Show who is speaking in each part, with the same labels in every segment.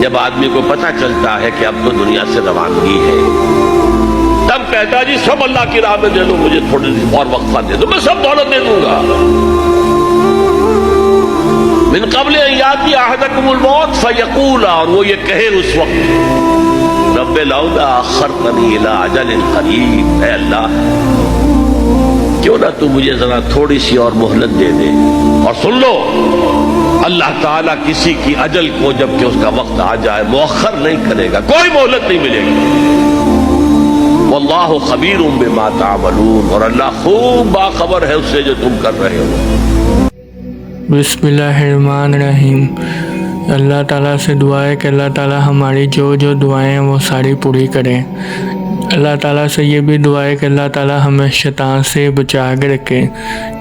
Speaker 1: جب آدمی کو پتہ چلتا ہے کہ اب تو دنیا سے روانگی ہے، تب کہتا ہے جی سب اللہ کی راہ میں دے دو، مجھے تھوڑی سی اور وقفہ دے دو، میں سب دولت دے دوں گا۔ من قبل ان یاتی احدکم الموت فیقول، اور وہ یہ کہے اس وقت، رب لولا اخرتنی الی اجل قریب، اے اللہ کیوں نہ تو مجھے ذرا تھوڑی سی اور مہلت دے دے۔ اور سن لو، اللہ تعالیٰ کسی کی اجل کو جب کہ اس کا وقت آ جائے مؤخر نہیں کرے گا، کوئی مہلت نہیں ملے گی۔ واللہ خبیر بما تعملون، اور اللہ خوب باخبر ہے اس سے جو تم کر رہے ہو۔
Speaker 2: بسم اللہ الرحمن الرحیم۔ اللہ تعالیٰ سے دعا ہے کہ اللہ تعالیٰ ہماری جو دعائیں ہیں وہ ساری پوری کرے۔ اللہ تعالیٰ سے یہ بھی دعا ہے کہ اللہ تعالیٰ ہمیں شیطان سے بچا کے رکھے،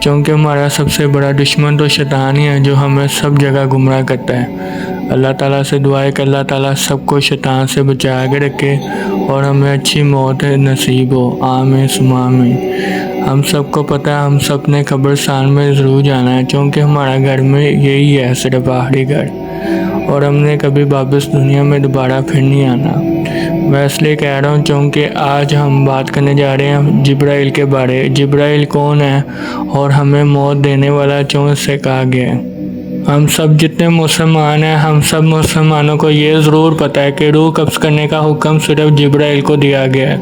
Speaker 2: کیونکہ ہمارا سب سے بڑا دشمن تو شیطان ہی ہے جو ہمیں سب جگہ گمراہ کرتا ہے۔ اللہ تعالیٰ سے دعا ہے کہ اللہ تعالیٰ سب کو شیطان سے بچا کے رکھے اور ہمیں اچھی موت نصیب ہو، آمین ثم آمین۔ ہم سب کو پتہ ہے ہم سب نے قبرستان میں ضرور جانا ہے، کیونکہ ہمارا گھر میں یہی ہے صرف آخری گھر، اور ہم نے کبھی واپس دنیا میں دوبارہ پھر نہیں آنا۔ میں اس لیے کہہ رہا ہوں کیونکہ آج ہم بات کرنے جا رہے ہیں جبرائیل کے بارے۔ جبرائیل کون ہے اور ہمیں موت دینے والا کیوں اس سے کہا گیا ہے؟ ہم سب جتنے مسلمان ہیں، ہم سب مسلمانوں کو یہ ضرور پتہ ہے کہ روح قبض کرنے کا حکم صرف جبرائیل کو دیا گیا ہے۔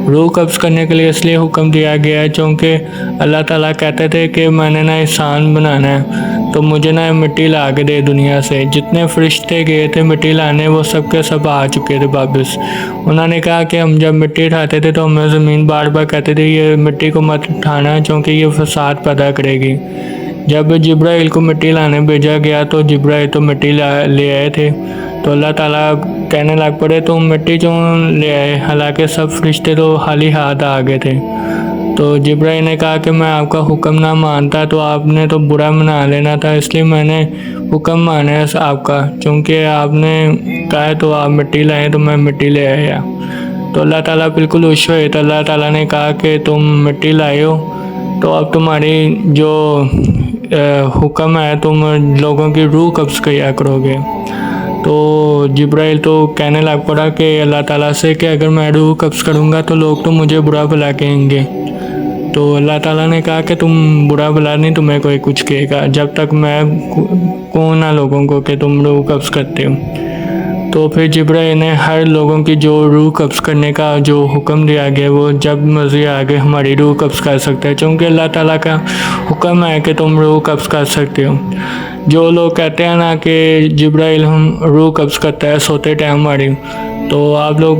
Speaker 2: روح قبض کرنے کے لیے اس لیے حکم دیا گیا ہے کیونکہ اللہ تعالیٰ کہتے تھے کہ میں نے نہ انسان بنانا ہے تو مجھے نہ مٹی لا کے دے دنیا سے۔ جتنے فرشتے گئے تھے مٹی لانے وہ سب کے سب آ چکے تھے واپس۔ انہوں نے کہا کہ ہم جب مٹی اٹھاتے تھے تو ہمیں زمین بار بار کہتے تھے یہ مٹی کو مت اٹھانا کیونکہ یہ فساد پیدا کرے گی۔ جب جبرائیل کو مٹی لانے بھیجا گیا تو جبرائیل تو مٹی لے آئے تھے، تو اللہ تعالیٰ کہنے لگ پڑے تم مٹی کیوں لے آئے، حالانکہ سب فرشتے تو خالی ہاتھ آ گئے تھے۔ تو جبرائیل نے کہا کہ میں آپ کا حکم نہ مانتا تو آپ نے تو برا منا لینا تھا، اس لیے میں نے حکم مانا ہے آپ کا، چونکہ آپ نے کہا تو آپ مٹی لائیں تو میں مٹی لے آیا۔ تو اللہ تعالیٰ بالکل خوش ہوئے، تو اللہ تعالیٰ نے کہا کہ تم مٹی لائے ہو تو اب تمہاری جو حکم ہے تم لوگوں کی روح قبض کیا کرو گے۔ تو جبرائیل تو کہنے لگ پڑا کہ اللہ تعالیٰ سے کہ اگر میں روح قبض کروں گا تو لوگ تو مجھے برا بھلا کہیں گے۔ تو اللہ تعالیٰ نے کہا کہ تم برا بھلا نہیں تمہیں کوئی کچھ کہے گا جب تک میں کہوں نہ لوگوں کو کہ تم روح قبض کرتے ہو۔ تو پھر جبرائیل نے ہر لوگوں کی جو روح قبض کرنے کا جو حکم دیا گیا وہ جب مرضی آگے ہماری روح قبض کر سکتا ہے، چونکہ اللہ تعالیٰ کا حکم ہے کہ تم روح قبض کر سکتے ہو۔ جو لوگ کہتے ہیں نا کہ جبرائیل ہم روح قبض کرتا ہے سوتے ٹائم ہماری، تو آپ لوگ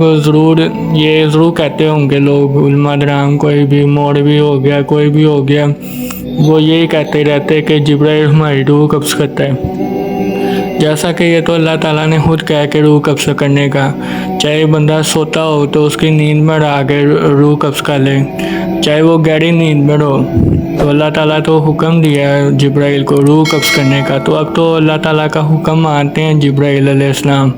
Speaker 2: یہ ضرور کہتے ہوں گے، لوگ علماء کرام کوئی بھی مولوی ہو گیا کوئی بھی ہو گیا، وہ یہی کہتے رہتے کہ جبرائیل ہماری روح قبض کرتا ہے، جیسا کہ یہ تو اللہ تعالیٰ نے خود کہا کہ روح قبض کرنے کا۔ چاہے بندہ سوتا ہو تو اس کی نیند میں آ کے روح قبض کر لے، چاہے وہ گہری نیند میں ہو، تو اللہ تعالیٰ تو حکم دیا ہے جبرائیل کو روح قبض کرنے کا۔ تو اب تو اللہ تعالیٰ کا حکم مانتے ہیں جبرائیل علیہ السلام،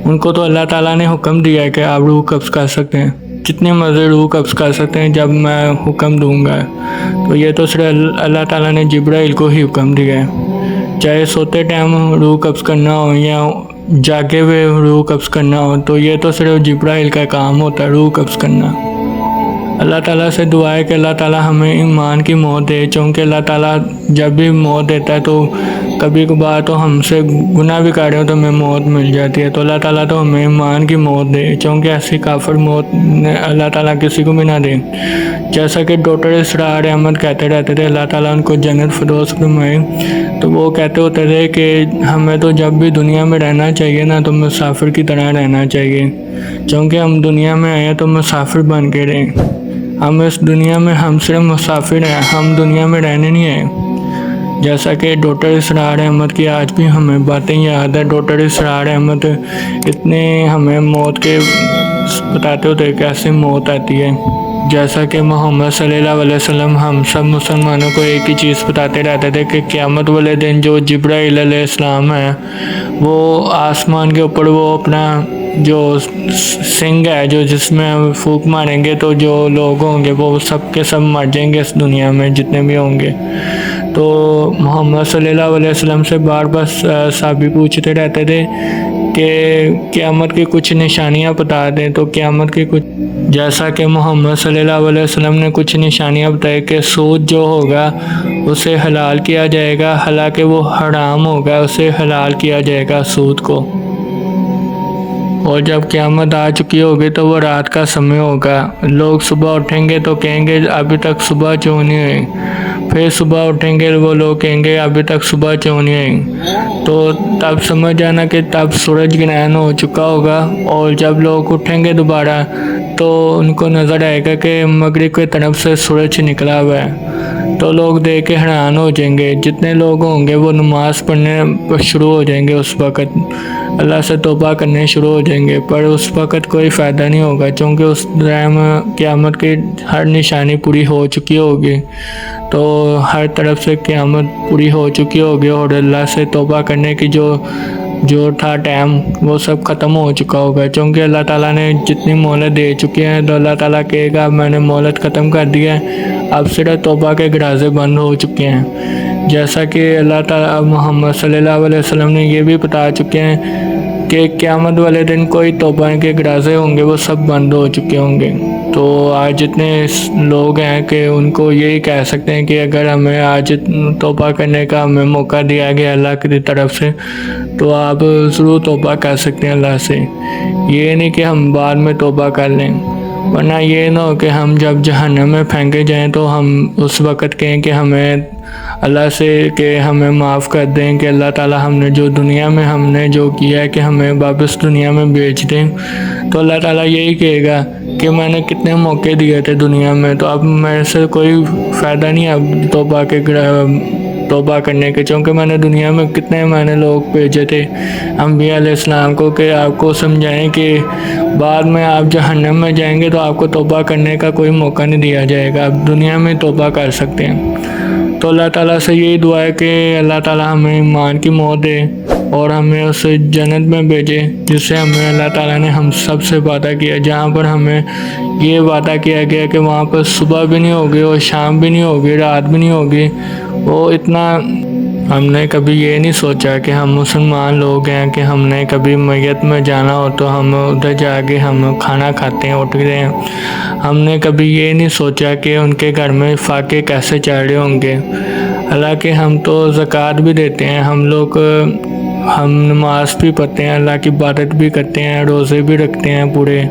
Speaker 2: ان کو تو اللہ تعالیٰ نے حکم دیا ہے کہ آپ روح قبض کر سکتے ہیں، جتنے مرضی روح قبض کر سکتے ہیں جب میں حکم دوں گا۔ تو یہ تو صرف اللہ تعالیٰ نے جبرائیل کو ہی حکم دیا ہے، چاہے سوتے ٹائم روح قبض کرنا ہو یا جاگے ہوئے روح قبض کرنا ہو، تو یہ تو صرف جبرائیل کا کام ہوتا ہے روح قبض کرنا۔ اللہ تعالیٰ سے دعا ہے کہ اللہ تعالیٰ ہمیں ایمان کی موت دے، چونکہ اللہ تعالیٰ جب بھی موت دیتا ہے تو کبھی کبھار تو ہم سے گناہ بھی کر رہے ہو تو ہمیں موت مل جاتی ہے، تو اللہ تعالیٰ تو ہمیں ایمان کی موت دے، چونکہ ایسی کافر موت اللہ تعالیٰ کسی کو بھی نہ دے۔ جیسا کہ ڈاکٹر اسرار احمد کہتے رہتے تھے، اللہ تعالیٰ ان کو جنت فردوس فرمائے، تو وہ کہتے ہوتے تھے کہ ہمیں تو جب بھی دنیا میں رہنا چاہیے نا تو مسافر کی طرح رہنا چاہیے، کیونکہ ہم دنیا میں آئے ہیں تو مسافر بن کے رہیں۔ ہم اس دنیا میں ہم صرف مسافر ہیں، ہم دنیا میں رہنے نہیں آئے۔ جیسا کہ ڈاکٹر اسرار احمد کی آج بھی ہمیں باتیں یاد ہے۔ ڈاکٹر اسرار احمد اتنے ہمیں موت کے بتاتے ہوتے کیسے موت آتی ہے، جیسا کہ محمد صلی اللہ علیہ وسلم ہم سب مسلمانوں کو ایک ہی چیز بتاتے رہتے تھے کہ قیامت والے دن جو جبرائیل علیہ السلام ہے وہ آسمان کے اوپر وہ اپنا جو سنگ ہے جو جس میں پھونک ماریں گے تو جو لوگ ہوں گے وہ سب کے سب مر جائیں گے اس دنیا میں جتنے بھی ہوں گے۔ تو محمد صلی اللہ علیہ وسلم سے بار بار صحابی پوچھتے رہتے تھے کہ قیامت کی کچھ نشانیاں بتا دیں، تو قیامت کی کچھ، جیسا کہ محمد صلی اللہ علیہ وسلم نے کچھ نشانیاں بتائی کہ سود جو ہوگا اسے حلال کیا جائے گا، حالانکہ وہ حرام ہوگا، اسے حلال کیا جائے گا سود کو۔ اور جب قیامت آ چکی ہوگی تو وہ رات کا سمے ہوگا، لوگ صبح اٹھیں گے تو کہیں گے ابھی تک صبح کیوں نہیں ہوئی، پھر صبح اٹھیں گے وہ لوگ کہیں گے ابھی تک صبح کیوں نہیں ہوئی، تو تب سمجھ جانا کہ تب سورج گرہن ہو چکا ہوگا۔ اور جب لوگ اٹھیں گے دوبارہ تو ان کو نظر آئے گا کہ مغرب کی طرف سے سورج نکلا ہوا ہے، تو لوگ دیکھ کے حیران ہو جائیں گے، جتنے لوگ ہوں گے وہ نماز پڑھنے شروع ہو جائیں گے، اس وقت اللہ سے توبہ کرنے شروع ہو جائیں گے، پر اس وقت کوئی فائدہ نہیں ہوگا، کیونکہ اس ٹائم قیامت کی ہر نشانی پوری ہو چکی ہوگی، تو ہر طرف سے قیامت پوری ہو چکی ہوگی، اور اللہ سے توبہ کرنے کی جو تھا ٹائم وہ سب ختم ہو چکا ہوگا، کیونکہ اللہ تعالیٰ نے جتنی مہلت دے چکی ہیں، تو اللہ تعالیٰ کہے گا میں نے مہلت ختم کر دی ہے، اب صرف توبہ کے دروازے بند ہو چکے ہیں۔ جیسا کہ اللہ تعالیٰ محمد صلی اللہ علیہ وسلم نے یہ بھی بتا چکے ہیں کہ قیامت والے دن کوئی توبہ کے دروازے ہوں گے وہ سب بند ہو چکے ہوں گے۔ تو آج جتنے لوگ ہیں کہ ان کو یہی کہہ سکتے ہیں کہ اگر ہمیں آج توبہ کرنے کا ہمیں موقع دیا گیا اللہ کی طرف سے، تو آپ ضرور توبہ کر سکتے ہیں اللہ سے، یہ نہیں کہ ہم بعد میں توبہ کر لیں، ورنہ یہ نہ ہو کہ ہم جب جہنم میں پھینکے جائیں تو ہم اس وقت کہیں کہ ہمیں اللہ سے کہ ہمیں معاف کر دیں، کہ اللہ تعالیٰ ہم نے جو دنیا میں ہم نے جو کیا ہے کہ ہمیں واپس دنیا میں بھیج دیں، تو اللہ تعالیٰ یہی کہے گا کہ میں نے کتنے موقع دیے تھے دنیا میں، تو اب میرے سے کوئی فائدہ نہیں اب توبہ کرنے کے، چونکہ میں نے دنیا میں کتنے لوگ بھیجے تھے انبیاء علیہ السلام کو کہ آپ کو سمجھائیں کہ بعد میں آپ جہنم میں جائیں گے تو آپ کو توبہ کرنے کا کوئی موقع نہیں دیا جائے گا، آپ دنیا میں توبہ کر سکتے ہیں۔ تو اللہ تعالیٰ سے یہی دعا ہے کہ اللہ تعالیٰ ہمیں ایمان کی موت دے اور ہمیں اس جنت میں بھیجے جس سے ہمیں اللہ تعالیٰ نے ہم سب سے وعدہ کیا، جہاں پر ہمیں یہ وعدہ کیا گیا کہ وہاں پر صبح بھی نہیں ہوگی اور شام بھی نہیں ہوگی، رات بھی نہیں ہوگی۔ وہ اتنا ہم نے کبھی یہ نہیں سوچا کہ ہم مسلمان لوگ ہیں کہ ہم نے کبھی میت میں جانا ہو تو ہم ادھر جا کے ہم کھانا کھاتے ہیں، اٹھ رہے ہیں، ہم نے کبھی یہ نہیں سوچا کہ ان کے گھر میں فاقے کیسے چڑھ رہے ہوں گے، حالانکہ ہم تو زکوٰۃ بھی دیتے ہیں، ہم نماز بھی پڑھتے ہیں، اللہ کی عبادت بھی کرتے ہیں، روزے بھی رکھتے ہیں پورے،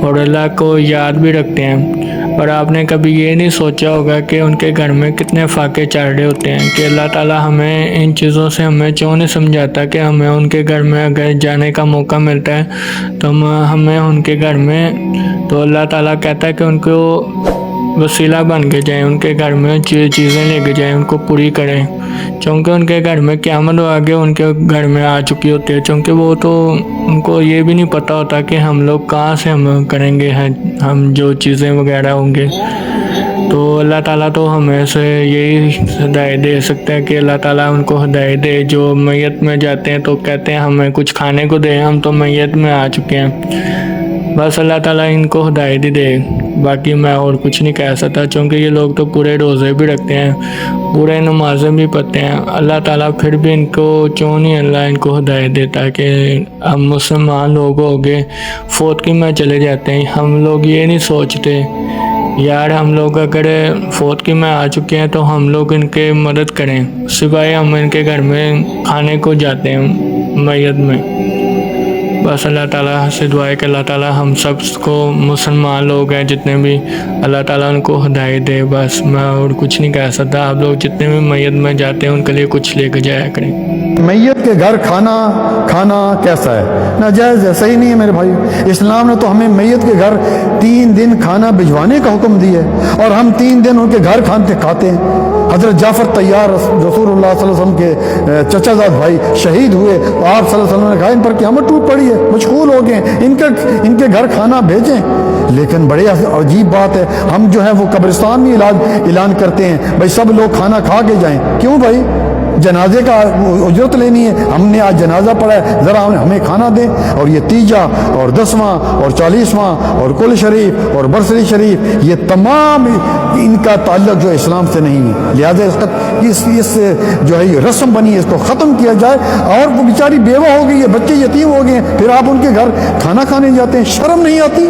Speaker 2: اور اللہ کو یاد بھی رکھتے ہیں، پر آپ نے کبھی یہ نہیں سوچا ہوگا کہ ان کے گھر میں کتنے فاقے چڑھ رہے ہوتے ہیں، کہ اللہ تعالیٰ ہمیں ان چیزوں سے ہمیں کیوں نہیں سمجھاتا کہ ہمیں ان کے گھر میں اگر جانے کا موقع ملتا ہے تو ہمیں ان کے گھر میں، تو اللہ تعالیٰ کہتا ہے کہ ان کو وسیلہ بن کے جائیں، ان کے گھر میں چیزیں لے کے جائیں، ان کو پوری کریں، چونکہ ان کے گھر میں قیامت آگے ان کے گھر میں آ چکی ہوتی ہے، چونکہ وہ تو ان کو یہ بھی نہیں پتہ ہوتا کہ ہم لوگ کہاں سے ہم کریں گے ہم جو چیزیں وغیرہ ہوں گے۔ تو اللہ تعالیٰ تو ہمیں سے یہی ہدایت دے سکتا ہے کہ اللہ تعالیٰ ان کو ہدایت دے، جو میت میں جاتے ہیں تو کہتے ہیں ہمیں کچھ کھانے کو دیں، ہم تو میت میں آ چکے ہیں، بس اللہ تعالیٰ ان کو ہدایت ہی دے، باقی میں اور کچھ نہیں کہہ سکتا، چونکہ یہ لوگ تو پورے روزے بھی رکھتے ہیں، پورے نمازیں بھی پڑھتے ہیں، اللہ تعالیٰ پھر بھی ان کو کیوں نہیں اللہ ان کو ہدایت دیتا کہ ہم مسلمان لوگ ہو گئے فوت کی میں چلے جاتے ہیں، ہم لوگ یہ نہیں سوچتے یار ہم لوگ اگر فوت کی میں آ چکے ہیں تو ہم لوگ ان کے مدد کریں، سوائے ہم ان کے گھر میں کھانے کو جاتے ہیں میت میں۔ بس اللہ تعالیٰ سے دعا ہے کہ اللہ تعالیٰ ہم سب کو مسلمان لوگ ہیں جتنے بھی، اللہ تعالیٰ ان کو ہدایت دے، بس میں اور کچھ نہیں کہہ سکتا۔ آپ لوگ جتنے بھی میت میں جاتے ہیں ان کے لیے کچھ لے کے جایا کریں۔
Speaker 3: میت کے گھر کھانا کیسا ہے؟ ناجائز ہے، صحیح نہیں ہے میرے بھائی۔ اسلام نے تو ہمیں میت کے گھر 3 دن کھانا بھجوانے کا حکم دیا ہے، اور ہم 3 دن ان کے گھر کھاتے ہیں۔ حضرت جعفر طیار رسول اللہ صلی اللہ علیہ وسلم کے چچا زاد بھائی شہید ہوئے، تو آپ صلی اللہ علیہ وسلم نے کہا ان پر قیامت ٹوٹ پڑی ہے، مشغول ہو گئے، ان کے گھر کھانا بھیجیں۔ لیکن بڑے عجیب بات ہے، ہم جو ہے وہ قبرستان میں اعلان کرتے ہیں بھائی سب لوگ کھانا کھا کے جائیں، کیوں بھائی؟ جنازے کا اجرت لینی ہے، ہم نے آج جنازہ پڑھا ہے، ذرا ہمیں کھانا دیں. اور یہ تیجا اور 10واں اور 40واں اور کل شریف اور برسری شریف، یہ تمام ان کا تعلق جو اسلام سے نہیں ہے. لہٰذا اس جو ہے یہ رسم بنی ہے، اس کو ختم کیا جائے. اور وہ بیچاری بیوہ ہو گئی ہے، بچے یتیم ہو گئے ہیں، پھر آپ ان کے گھر کھانا کھانے جاتے ہیں، شرم نہیں آتی؟